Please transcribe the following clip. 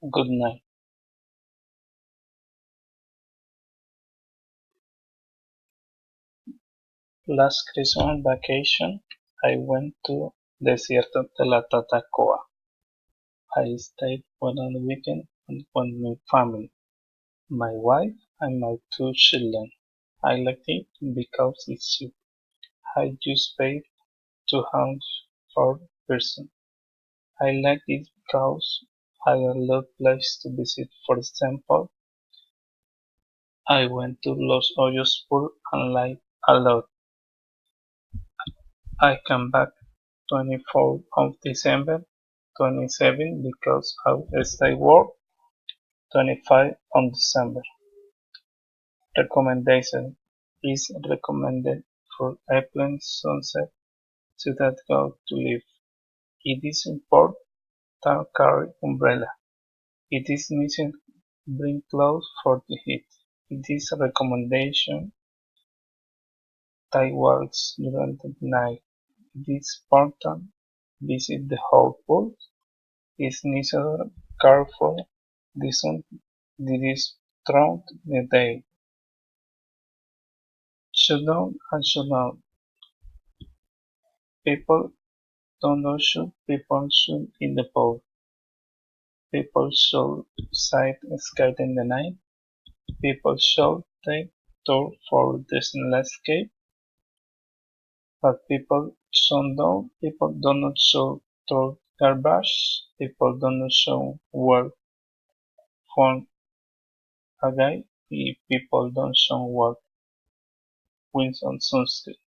Good night. Last Christmas vacation, I went to Desierto de la Tatacoa. I stayed for a weekend with my family, my wife and my two children. I liked it because it's cheap. I just paid 200 per person. I like it because I love place to visit. For example, I went to Los Hoyos Pool and liked a lot. I came back 24th of December 27 because of stay work 25 on December. Recommendation is recommended for airplane sunset to that go to live. It is important to carry umbrella. It is necessary to bring clothes for the heat. It is a recommendation that works during the night. It is important visit the whole pool. Is necessary careful listen that is throughout the day. Shutdown and shutdown. People don't know should people should in the pool. People should sight scared in the night. People should take tour for the landscape. But people do not show throw garbage. People do not show work phone again. If people don't show work winds on sunscreen.